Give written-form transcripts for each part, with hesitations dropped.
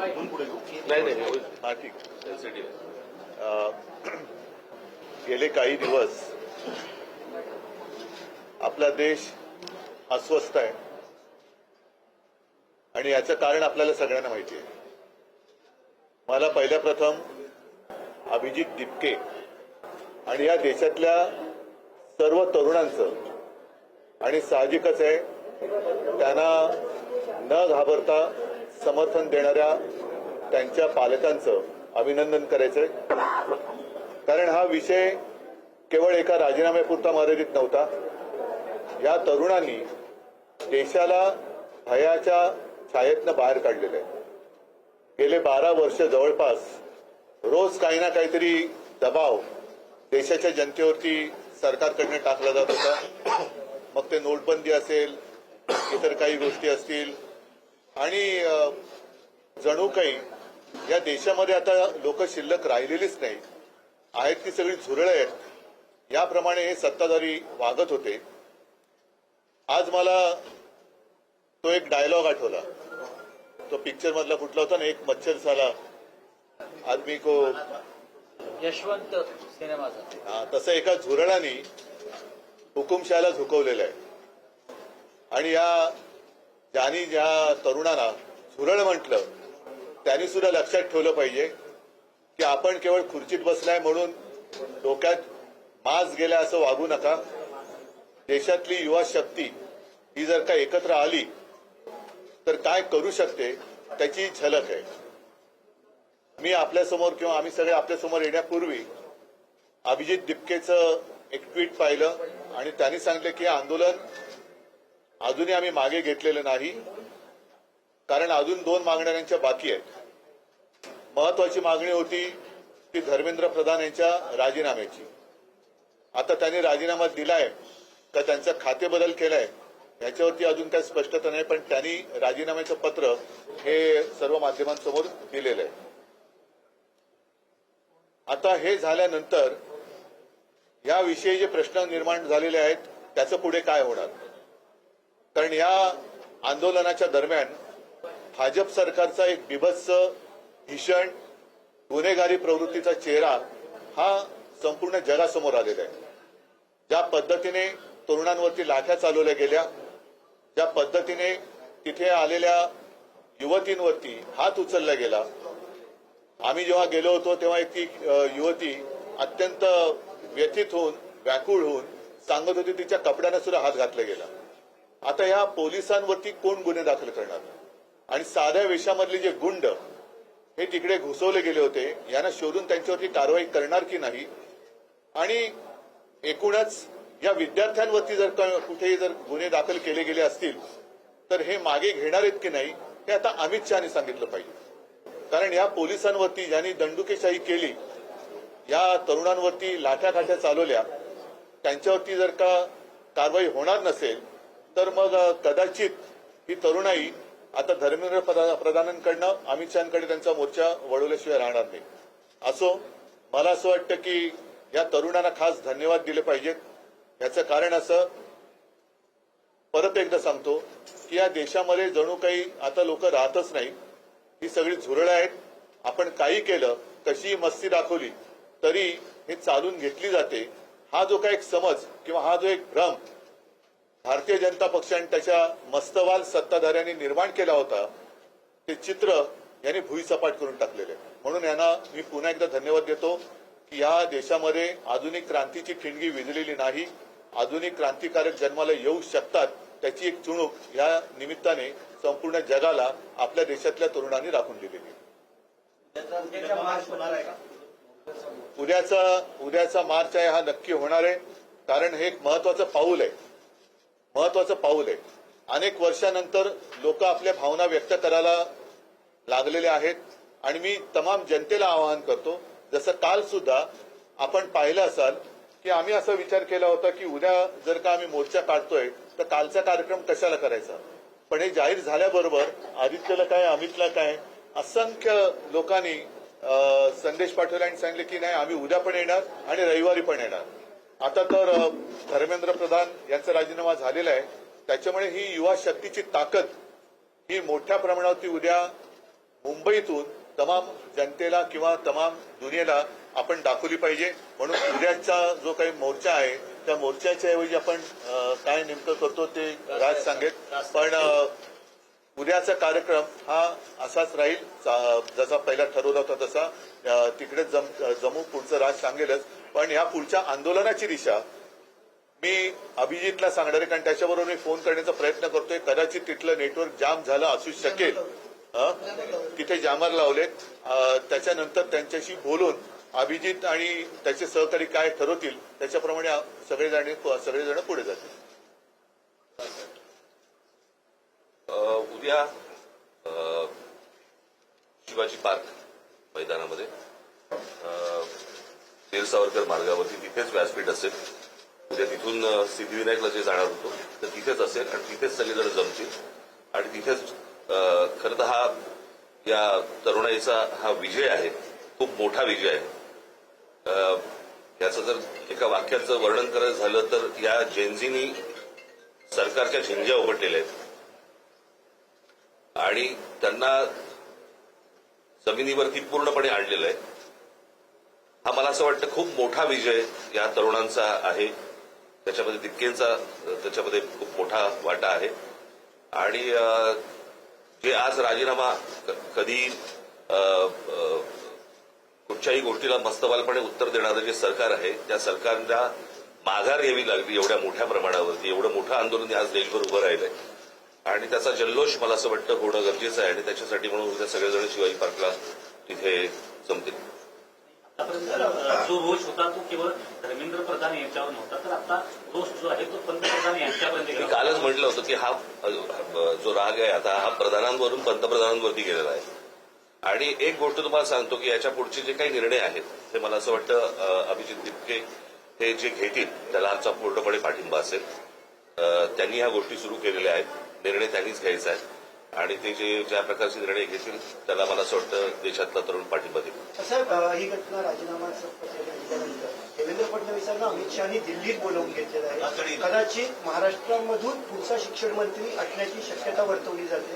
नाही नाही हा ठीक. गेले काही दिवस आपला देश अस्वस्थ आहे आणि याचं कारण आपल्याला सगळ्यांना माहिती आहे. मला पहिल्या प्रथम अभिजित दिपके आणि या देशातल्या सर्व तरुणांचं आणि साहजिकच आहे त्यांना न घाबरता समर्थन देणाऱ्या त्यांच्या पालकांचं अभिनंदन करायचंय. कारण हा विषय केवळ एका राजीनाम्यापुरता मर्यादित नव्हता. या तरुणांनी देशाला भयाच्या छायेतनं बाहेर काढलेलं आहे. गेले 12 वर्ष जवळपास रोज काही ना काहीतरी दबाव देशाच्या जनतेवरती सरकारकडनं टाकला जात होता. मग ते नोटबंदी असेल, इतर काही गोष्टी असतील आणि जणू काही या देशामध्ये आता लोक शिल्लक राहिलेलीच नाही आहेत, ती सगळी झुरळ आहेत, याप्रमाणे हे सत्ताधारी वागत होते. आज मला तो एक डायलॉग आठवला, तो पिक्चर मधला कुठला होता ना, एक मच्छर साला आदमी को, यशवंत सिनेमाचा. तसं एका झुरळाने हुकुमशाला झुकवलेलं आहे. आणि ज्या तरुणांना झुरळ म्हटलं त्यांनी सुद्धा लक्षात ठेवलं पाहिजे की आपण केवळ खुर्चीत बसलाय म्हणून डोक्यात मास गेला असं वागू नका. देशातली युवा शक्ती ही जर का एकत्र आली तर काय करू शकते त्याची झलक आहे. मी आपल्यासमोर किंवा आम्ही सगळे आपल्यासमोर येण्यापूर्वी अभिजित दिपकेचं एक ट्विट पाहिलं आणि त्यांनी सांगितलं की आंदोलन अजूनही आम्ही मागे घेतलेलं नाही, कारण अजून 2 मागण्या त्यांच्या बाकी आहेत. महत्वाची मागणी होती ती धर्मेंद्र प्रधान यांच्या राजीनाम्याची. आता त्यांनी राजीनामा दिलाय का त्यांचा खाते बदल केलाय याच्यावरती अजून काही स्पष्टता नाही, पण त्यांनी राजीनाम्याचं पत्र हे सर्व माध्यमांसमोर दिलेलं आहे. आता हे झाल्यानंतर याविषयी जे प्रश्न निर्माण झालेले आहेत त्याचं पुढे काय होणार. कारण या आंदोलनाच्या दरम्यान भाजप सरकारचा एक बिभत्स भीषण गुन्हेगारी प्रवृत्तीचा चेहरा हा संपूर्ण जगासमोर आलेला आहे. ज्या पद्धतीने तरुणांवरती लाठ्या चालवल्या गेल्या, ज्या पद्धतीने तिथे आलेल्या युवतींवरती हात उचलला गेला. आम्ही जेव्हा गेलो होतो तेव्हा एक ती युवती अत्यंत व्यथित होऊन व्याकुळ होऊन सांगत होती तिच्या कपड्यांना सुद्धा हात घातला गेला. आता या पोलिसांवरती कोण गुन्हे दाखल करणार. आणि साध्या वेशामधले जे गुंड हे तिकडे घुसवले गेले होते, यांना शोधून त्यांच्यावरती कारवाई करणार की नाही. आणि एकूणच या विद्यार्थ्यांवरती जर कुठेही जर गुन्हे दाखल केले गेले असतील तर हे मागे घेणार आहेत की नाही हे आता अमित शहानी सांगितलं पाहिजे. कारण या पोलिसांवरती ज्यांनी दंडुकेशाही केली, या तरुणांवरती लाठ्या चालवल्या, त्यांच्यावरती जर का कारवाई होणार नसेल तर मग कदाचित ही तरुणाई आता धर्मेंद्र प्रधानांकडनं अमित शहाकडे त्यांचा मोर्चा वळवल्याशिवाय राहणार नाही. असो, मला असं वाटतं की या तरुणांना खास धन्यवाद दिले पाहिजेत. याचं कारण असं, परत एकदा सांगतो की या देशामध्ये जणू काही आता लोक राहतच नाही, ही सगळी झुरळ आहेत. आपण काही केलं, कशी मस्ती दाखवली तरी हे चालून घेतली जाते. हा जो काही एक समज किंवा हा जो एक भ्रम भारतीय जनता पक्षाने त्याच्या मस्तवाल सत्ताधाऱ्यांनी निर्माण केला होता, ते चित्र यांनी भुईसपाट करून टाकलेले. म्हणून यांना मी पुन्हा एकदा धन्यवाद देतो की या देशामध्ये आधुनिक क्रांतीची ठिणगी विझलेली नाही. आधुनिक क्रांतिकारक जन्माला येऊ शकतात, त्याची एक चुणूक या निमित्ताने संपूर्ण जगाला आपल्या देशातल्या तरुणांनी राखून दिलेली. उद्याचा मार्च आहे हा नक्की होणार आहे. कारण हे एक महत्वाचं पाऊल आहे. अनेक वर्षानंतर लोक आपल्या भावना व्यक्त करायला लागलेले आहेत आणि मी तमाम जनतेला आवाहन करतो, जसं काल सुद्धा आपण पाहिलं असाल की आम्ही असा विचार केला होता की उद्या जर का आम्ही मोर्चा काढतोय तर कालचा कार्यक्रम कशाला करायचा. पण हे जाहीर झाल्याबरोबर आदित्यला काय, अमितला काय, असंख्य लोकांनी संदेश पाठवले आणि सांगितले की नाही आम्ही उद्या पण येणार आणि रविवारी पण येणार. आता तर धर्मेंद्र प्रधान यांचा राजीनामा झालेला आहे, त्याच्यामुळे ही युवा शक्तीची ताकद ही मोठ्या प्रमाणावरती उद्या मुंबईतून तमाम जनतेला किंवा तमाम दुनियेला आपण दाखवली पाहिजे. म्हणून उद्याचा जो काही मोर्चा आहे त्या मोर्चाच्या ऐवजी आपण काय नेमकं करतो ते राज सांगेल. पण उद्याचा कार्यक्रम हा असाच राहील जसा पहिला ठरवला होता तसा. तिकडेच जमू, पुढचं राज सांगेलच. पण ह्या पुढच्या आंदोलनाची दिशा मी अभिजितला सांगणार आहे, कारण त्याच्याबरोबर मी फोन करण्याचा प्रयत्न करतोय. कदाचित तिथलं नेटवर्क जाम झालं असू शकेल. तिथे जामर लावलेत. त्याच्यानंतर त्यांच्याशी बोलून अभिजित आणि त्याचे सहकारी काय ठरवतील त्याच्याप्रमाणे सगळेजण पुढे जातील. उद्या शिवाजी पार्क मैदानामध्ये वीर सावरकर मार्गावरती तिथेच व्यासपीठ असेल. उद्या तिथून सिद्धिविनायकला जे जाणार होतो तर तिथेच असेल आणि तिथेच सगळेजण जमतील. आणि तिथेच खरं तर हा या तरुणाईचा हा विजय आहे, खूप मोठा विजय आहे. याचं जर एका वाक्याचं वर्णन करायचं झालं तर या जेनझीनी सरकारच्या झिंग्या उघडलेल्या आहेत आणि त्यांना जमिनीवरती पूर्णपणे आणलेलं आहे. हा मला असं वाटतं खूप मोठा विजय या तरुणांचा आहे. त्याच्यामध्ये दिक्केंचा त्याच्यामध्ये खूप मोठा वाटा आहे. आणि जे आज राजीनामा कधी कुठच्याही गोष्टीला मस्तवालपणे उत्तर देणारं जे सरकार आहे त्या सरकारला माघार घ्यावी लागली एवढ्या मोठ्या प्रमाणावरती. एवढं मोठं आंदोलन आज देशभर उभं राहिलंय आणि त्याचा जल्लोष मला असं वाटतं होणं गरजेचं आहे. आणि त्याच्यासाठी म्हणून उद्या सगळेजण शिवाजी पार्कला तिथे जमतील. जो रोष होता तो केवळ धर्मेंद्र प्रधान यांच्यावर नव्हता, तर आता रोष जो आहे तो पंतप्रधान यांच्यापर्यंत. मी कालच म्हटलं होतं की हा जो राग आहे आता हा प्रधानांवरून पंतप्रधानांवरती गेलेला आहे. आणि एक गोष्ट तुम्हाला सांगतो की याच्या पुढचे जे काही निर्णय आहेत ते मला असं वाटतं अभिजित दिपके हे जे घेतील त्याला आमचा पूर्णपणे पाठिंबा असेल. त्यांनी ह्या गोष्टी सुरू केलेल्या आहेत. निर्णय त्यांनीच घ्यायचा आहे आणि ते ज्या प्रकारचे निर्णय घेतील त्याला मला असं वाटतं देशातला तरुण पाठिंबा देईल. साहेब, ही घटना राजीनामा दिल्यानंतर देवेंद्र फडणवीसांना अमित शहानी दिल्लीत बोलावून घेतलेलं आहे. कदाचित महाराष्ट्रामधून पुढचा शिक्षण मंत्री असण्याची शक्यता वर्तवली जाते.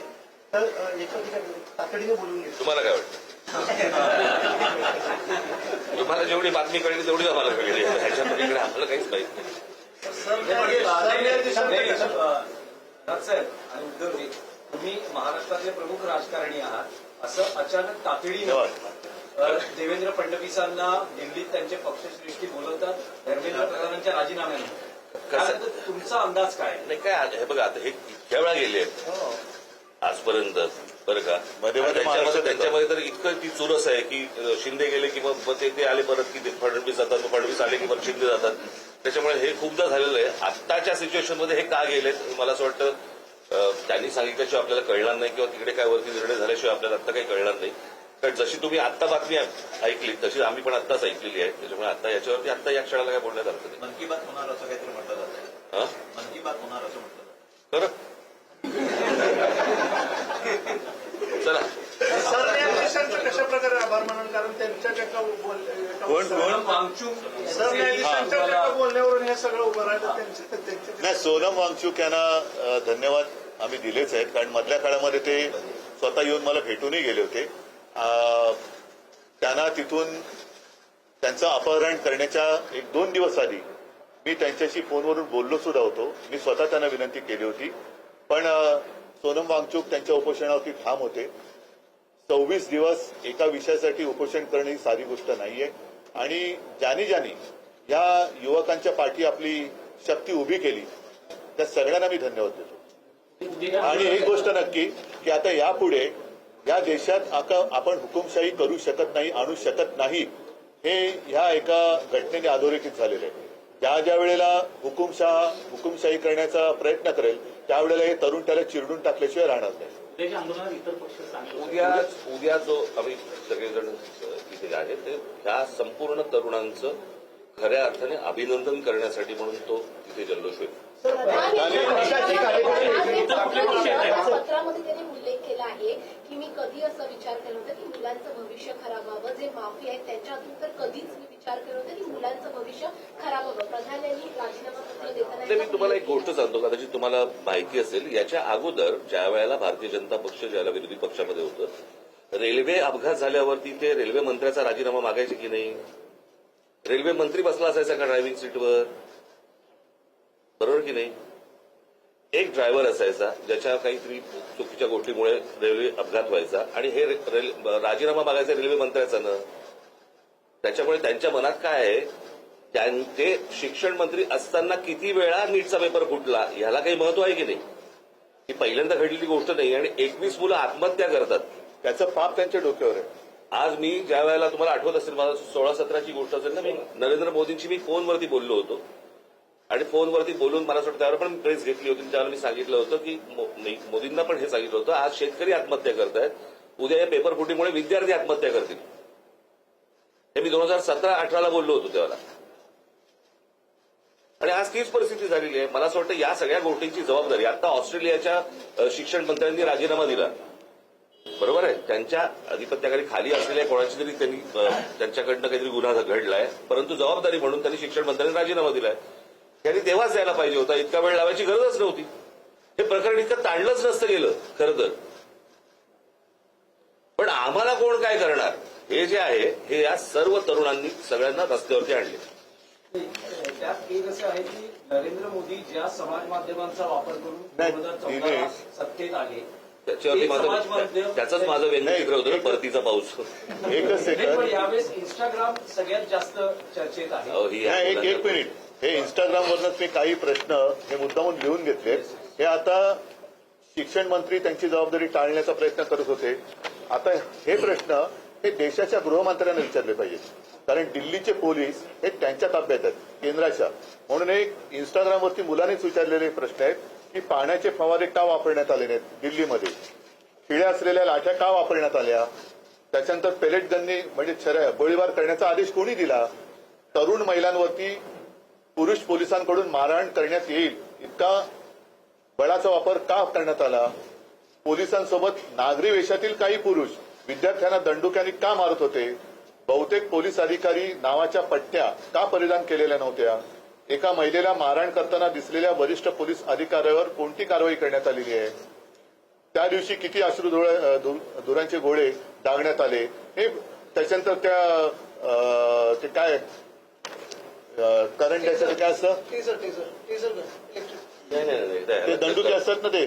तर एका ठिकाणी तातडीने बोलून घेतो. तुम्हाला काय वाटतं? तुम्हाला जेवढी बातमी कळली तेवढी आम्हाला कळली. ह्याच्या पलीकडे आम्हाला काहीच माहित नाही. साहेब आणि उद्धवजी, तुम्ही महाराष्ट्रातले प्रमुख राजकारणी आहात. असं अचानक तातडीनं देवेंद्र फडणवीसांना दिल्लीत त्यांचे पक्षश्रेष्ठी बोलवतात धर्मेंद्र प्रधानांच्या राजीनाम्याने. तुमचा अंदाज काय? नाही काय हे बघा आता हे इतक्या वेळा गेले आजपर्यंत बरं का. त्यांच्यामध्ये तर इतकं ती चुरस आहे की शिंदे गेले की मग ते आले परत की फडणवीस जातात, फडणवीस आले की मग शिंदे जातात. त्याच्यामुळे हे खूपदा झालेलं आहे. आत्ताच्या सिच्युएशनमध्ये हे का गेलेत मला असं वाटतं त्यांनी सांगितल्याशिवाय आपल्याला कळणार नाही किंवा तिकडे काय वरती निर्णय झाल्याशिवाय आपल्याला आत्ता काही कळणार नाही. कारण जशी तुम्ही आत्ता बातमी ऐकली तशी आम्ही पण आत्ताच ऐकलेली आहे. त्याच्यामुळे आता याच्यावरती आत्ता या क्षणाला काय बोलण्यात अर्थ नाही. मन की बात होणार असं काहीतरी म्हटलं जातं. मन की बात होणार असं म्हटलं जातं. चला सरन्यायाधीशांचं कशा प्रकारे आभार मानून, कारण त्यांच्या सरन्यायाधीशांच्या बोलण्यावरून हे सगळं उभं राहिलं. नाही, सोनम वांगचूक यांना धन्यवाद आम्ही दिलेच आहेत. कारण मधल्या काळामध्ये ते स्वतः येऊन मला भेटूनही गेले होते. त्यांना तिथून त्यांचं अपहरण करण्याच्या 1-2 दिवस आधी मी त्यांच्याशी फोनवरून बोललो सुद्धा होतो. मी स्वतः त्यांना विनंती केली होती. पण सोनम वांगचूक त्यांच्या उपोषणावरती ठाम होते. 26 दिवस एका विषयासाठी उपोषण करणे ही साधी गोष्ट नाहीये. आणि ज्यांनी या युवकांच्या पाठी आपली शक्ती उभी केली त्या सगळ्यांना मी धन्यवाद देतो. आणि एक गोष्ट नक्की की आता यापुढे या देशात आपण हुकुमशाही करू शकत नाही, आणू शकत नाही, हे ह्या एका घटनेने अधोरेखित झालेलं आहे. ज्या वेळेला हुकुमशाही करण्याचा प्रयत्न करेल त्यावेळेला हे तरुण त्याला चिरडून टाकल्याशिवाय राहणार नाही. उद्या जो आम्ही सगळेजण इथे आहे ते ह्या संपूर्ण तरुणांचं खऱ्या अर्थाने अभिनंदन करण्यासाठी म्हणून तो तिथे जल्लोष होईल. पत्रामध्ये त्यांनी उल्लेख केला आहे की मी कधी असा विचार केला होता की मुलांचं भविष्य खराब व्हावं. जे माफी आहेत त्यांच्या हातून तर कधीच मी विचार केला होता की मुलांचं भविष्य खराब व्हावं. प्रधान यांनी राजीनामा पत्र देताना मी तुम्हाला एक गोष्ट सांगतो कदाचित तुम्हाला माहिती असेल. याच्या अगोदर ज्या वेळेला भारतीय जनता पक्ष ज्याला विरोधी पक्षामध्ये होतं रेल्वे अपघात झाल्यावरती ते रेल्वे मंत्र्याचा राजीनामा मागायचे की नाही? रेल्वे मंत्री बसला असायचा का ड्रायव्हिंग सीटवर? बरोबर की नाही? एक ड्रायव्हर असायचा ज्याच्या काहीतरी चुकीच्या गोष्टीमुळे रेल्वे अपघात व्हायचा आणि हे राजीनामा मागायचा रेल्वे मंत्र्याचा. त्याच्यामुळे त्यांच्या मनात काय आहे, ते शिक्षण मंत्री असताना किती वेळा नीटचा पेपर फुटला ह्याला काही महत्व आहे की नाही? ही पहिल्यांदा घडलेली गोष्ट नाही आणि 21 मुलं आत्महत्या करतात. त्याचं पाप त्यांच्या डोक्यावर आहे. आज मी ज्या वेळेला तुम्हाला आठवत असेल, मला 16-17ची गोष्ट असेल ना, मी नरेंद्र मोदींची मी फोनवरती बोललो होतो आणि फोनवरती बोलून मला वाटतं त्यावर पण प्रेस घेतली होती. त्यावेळेला मी सांगितलं होतं की मोदींना पण हे सांगितलं होतं, आज शेतकरी आत्महत्या करतायत, उद्या या पेपर फुटीमुळे विद्यार्थी आत्महत्या करतील. हे मी 2017-18ला बोललो होतो त्यावेळेला. आणि आज तीच परिस्थिती झालेली आहे. मला असं वाटतं या सगळ्या गोष्टींची जबाबदारी आता ऑस्ट्रेलियाच्या शिक्षण मंत्र्यांनी राजीनामा दिला, बरोबर आहे, त्यांच्या अधिपत्याखाली खाली असलेल्या कोणाची तरी त्यांनी त्यांच्याकडनं काहीतरी गुन्हा घडलाय, परंतु जबाबदारी म्हणून त्यांनी शिक्षण मंत्र्यांनी राजीनामा दिलाय. त्यांनी तेव्हाच द्यायला पाहिजे होता, इतका वेळ लावायची गरजच नव्हती. हे प्रकरण इतकं ताणलंच नसतं गेलं खरं तर. पण आम्हाला कोण काय करणार हे जे आहे हे या सर्व तरुणांनी सगळ्यांना रस्त्यावरती आणले. त्यात एक असं आहे की नरेंद्र मोदी ज्या समाज माध्यमांचा वापर करून 2014 सत्तेत आले त्याच्यावरती त्याचाच माझं व्यंगचित्र होतं ना, परतीचा पाऊस. एकच सेकंड. पण यावेळेस इंस्टाग्राम सगळ्यात जास्त चर्चेत आहे. एक मिनिट. हे इंस्टाग्रामवरच मी काही प्रश्न हे मुद्दामून लिहून घेतले. हे आता शिक्षण मंत्री त्यांची जबाबदारी टाळण्याचा प्रयत्न करत होते. आता हे प्रश्न हे देशाच्या गृहमंत्र्यांना विचारले पाहिजेत, कारण दिल्लीचे पोलीस हे त्यांच्या ताब्यात आहेत, केंद्राच्या. म्हणून एक इंस्टाग्रामवरती मुलांनीच विचारलेले प्रश्न आहेत की पाण्याचे फवारे का वापरण्यात आले नाहीत दिल्लीमध्ये, शिळ्या असलेल्या लाठ्या का वापरण्यात आल्या, त्याच्यानंतर पेलेट गननी म्हणजे गोळीबार करण्याचा आदेश कोणी दिला, तरुण महिलांवरती पुरुष पोलिसांकडून मारहाण करण्यात येईल इतका बळाचा वापर का करण्यात आला, पोलिसांसोबत नागरी वेशातील काही पुरुष विद्यार्थ्यांना दंडुक्याने का मारत होते, बहुतेक पोलीस अधिकारी नावाच्या पट्ट्या का परिधान केलेल्या नव्हत्या, एका महिलेला मारहाण करताना दिसलेल्या वरिष्ठ पोलीस अधिकाऱ्यावर कोणती कारवाई करण्यात आलेली आहे, त्या दिवशी किती धुरांचे गोळे डागण्यात आले, हे त्याच्यानंतर ते काय करंट याचं काय असतं ते दंडुके असतात ना ते,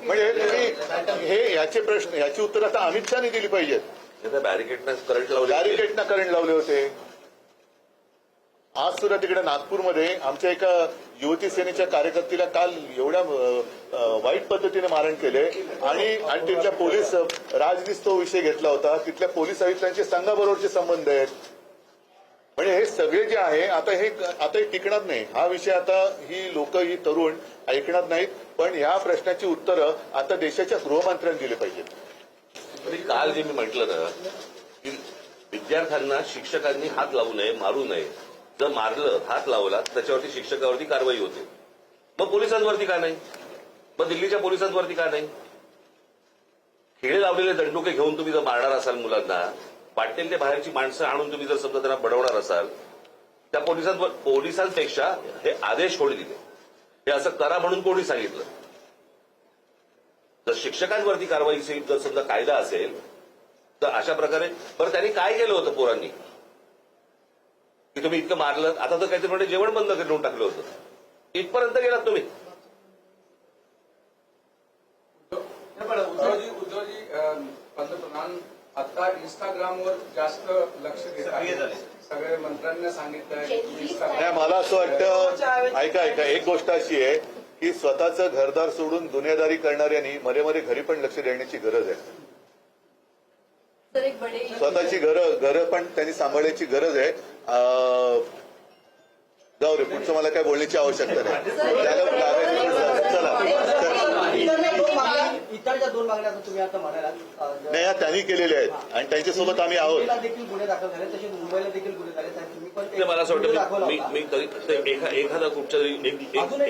म्हणजे तुम्ही हे याचे प्रश्न याची उत्तर आता अमित शहानी दिली पाहिजेत. बॅरिकेडनं करंट लावले होते. आज सुद्धा तिकडे नागपूरमध्ये आमच्या एका युवती सेनेच्या कार्यकर्तीला काल एवढ्या वाईट पद्धतीने मारण केले आणि तिथल्या पोलीस राजनीस तो विषय घेतला होता. तिथल्या पोलीस आयुक्तांचे संघाबरोबरचे संबंध आहेत. म्हणजे हे सगळे जे आहे आता हे टिकणार नाही. हा विषय आता ही लोक ही तरुण ऐकणार नाहीत. पण या प्रश्नाची उत्तरं आता देशाच्या गृहमंत्र्यांनी दिली पाहिजेत. काल जे मी म्हटलं ना की विद्यार्थ्यांना शिक्षकांनी हात लावू नये, मारू नये. जर मारलं, हात लावला त्याच्यावरती शिक्षकावरती कारवाई होते. मग पोलिसांवरती का नाही? मग दिल्लीच्या पोलिसांवरती का नाही? खेळे लावलेले दंडुके घेऊन तुम्ही जर मारणार असाल मुलांना, वाटेल ते बाहेरची माणसं आणून तुम्ही जर समजा त्यांना बडवणार असाल, त्या पोलिसांपेक्षा हे आदेश कोणी दिले, हे असं करा म्हणून कोणी सांगितलं? जर शिक्षकांवरती कारवाईची जर समजा कायदा असेल तर अशा प्रकारे बरं त्यांनी काय केलं होतं पोरांनी की तुम्ही इतकं मारलं? आता तर काहीतरी म्हणजे जेवण बंद करून टाकलं होतं. इथपर्यंत गेलात तुम्ही. उद्धवजी पंतप्रधान आता इंस्टाग्रामवर जास्त लक्ष देत आहेत. सगळ्या मंत्र्यांना सांगितलंय. मला असं वाटतं, ऐका एक गोष्ट अशी आहे की स्वतःचं घरदार सोडून दुनियादारी करणाऱ्यांनी मध्ये घरी पण लक्ष देण्याची गरज आहे. स्वतःची घरं पण त्यांनी सांभाळण्याची गरज आहे. जाऊ रे, पुढचं मला काय बोलण्याची आवश्यकता नाही. इतर ज्या दोन मागण्या तुम्ही आता म्हणालात नाही, या त्यांनी केलेल्या आहेत आणि त्यांच्यासोबत आम्ही आहोत. देखील गुन्हे दाखल झाले, तसेच मुंबईला देखील गुन्हे झाले. तुम्ही पण मला असं वाटतं मी तरी एखादा कुठच्या तरी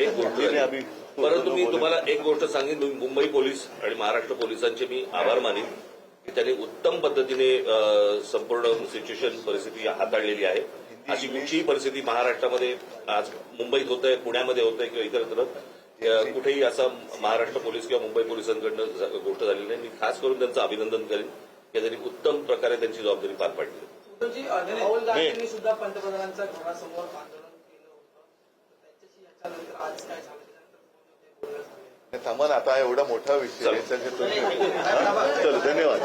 एक गोष्ट, परंतु मी तुम्हाला एक गोष्ट सांगेन. मुंबई पोलीस आणि महाराष्ट्र पोलिसांचे मी आभार मानेन की त्यांनी उत्तम पद्धतीने संपूर्ण सिच्युएशन परिस्थिती हाताळलेली आहे. अशी कुठलीही परिस्थिती महाराष्ट्रामध्ये आज मुंबईत होत आहे, पुण्यामध्ये होत आहे किंवा इतरत्र कुठेही असा महाराष्ट्र पोलीस किंवा मुंबई पोलिसांकडनं गोष्ट झालेली नाही. मी खास करून त्यांचं अभिनंदन करेन की त्यांनी उत्तम प्रकारे त्यांची जबाबदारी पार पाडली. राहुल गांधींनी सुद्धा पंतप्रधानांच्या घरासमोर आंदोलन केलं होतं. त्याच्याशी याच्यानंतर आज काय झालं थांबा ना, आता एवढा मोठा विषय आहे. चल, धन्यवाद.